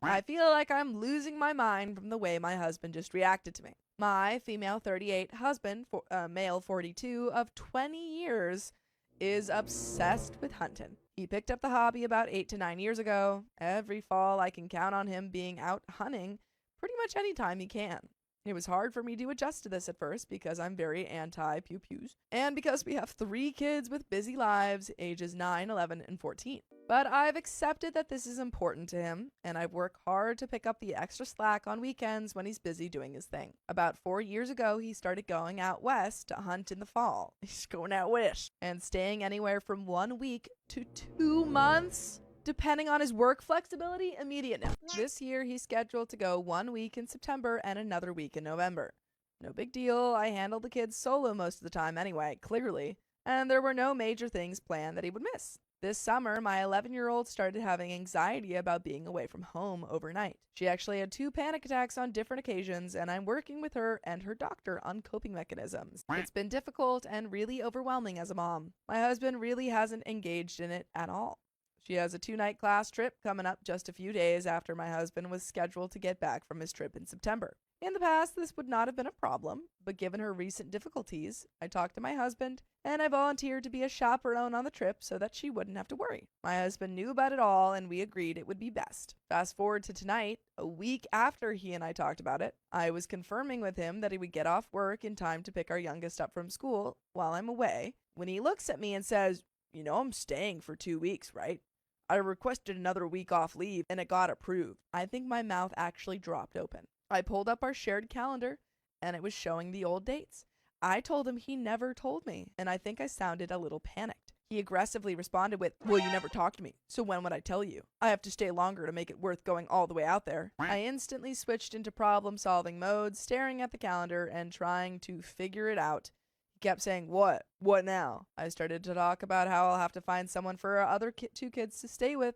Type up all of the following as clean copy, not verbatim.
I feel like I'm losing my mind from the way my husband just reacted to me. My female 38 husband, male 42 of 20 years, is obsessed with hunting. He picked up the hobby about 8 to 9 years ago. Every fall, I can count on him being out hunting pretty much any time he can. It was hard for me to adjust to this at first because I'm very anti pew pews, and because we have 3 kids with busy lives, ages 9, 11, and 14. But I've accepted that this is important to him, and I've worked hard to pick up the extra slack on weekends when he's busy doing his thing. About 4 years ago, he started going out west to hunt in the fall. He's going out west and staying anywhere from 1 week to 2 months, depending on his work flexibility, immediate now. This year, he's scheduled to go 1 week in September and another week in November. No big deal, I handled the kids solo most of the time anyway, clearly, and there were no major things planned that he would miss. This summer, my 11-year-old started having anxiety about being away from home overnight. She actually had 2 panic attacks on different occasions, and I'm working with her and her doctor on coping mechanisms. It's been difficult and really overwhelming as a mom. My husband really hasn't engaged in it at all. She has a 2-night class trip coming up just a few days after my husband was scheduled to get back from his trip in September. In the past, this would not have been a problem, but given her recent difficulties, I talked to my husband, and I volunteered to be a chaperone on the trip so that she wouldn't have to worry. My husband knew about it all, and we agreed it would be best. Fast forward to tonight, a week after he and I talked about it, I was confirming with him that he would get off work in time to pick our youngest up from school while I'm away, when he looks at me and says, "You know I'm staying for 2 weeks, right?" I requested another week off leave, and it got approved. I think my mouth actually dropped open. I pulled up our shared calendar, and it was showing the old dates. I told him he never told me, and I think I sounded a little panicked. He aggressively responded with, "Well, you never talked to me, so when would I tell you? I have to stay longer to make it worth going all the way out there." I instantly switched into problem-solving mode, staring at the calendar and trying to figure it out. He kept saying, "What? What now?" I started to talk about how I'll have to find someone for our other 2 kids to stay with,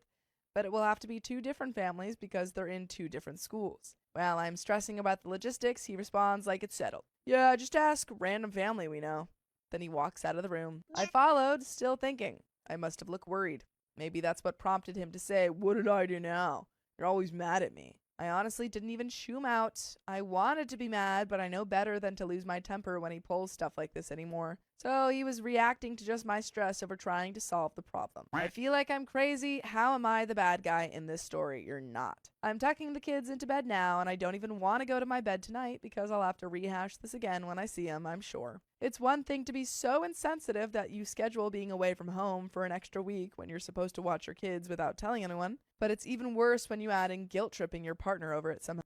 but it will have to be 2 different families because they're in 2 different schools. While I'm stressing about the logistics, he responds like it's settled. "Yeah, just ask a random family we know." Then he walks out of the room. I followed, still thinking. I must have looked worried. Maybe that's what prompted him to say, "What did I do now? You're always mad at me." I honestly didn't even shoo him out. I wanted to be mad, but I know better than to lose my temper when he pulls stuff like this anymore. So he was reacting to just my stress over trying to solve the problem. I feel like I'm crazy. How am I the bad guy in this story? You're not. I'm tucking the kids into bed now, and I don't even want to go to my bed tonight because I'll have to rehash this again when I see him, I'm sure. It's one thing to be so insensitive that you schedule being away from home for an extra week when you're supposed to watch your kids without telling anyone, but it's even worse when you add in guilt tripping your partner over it somehow.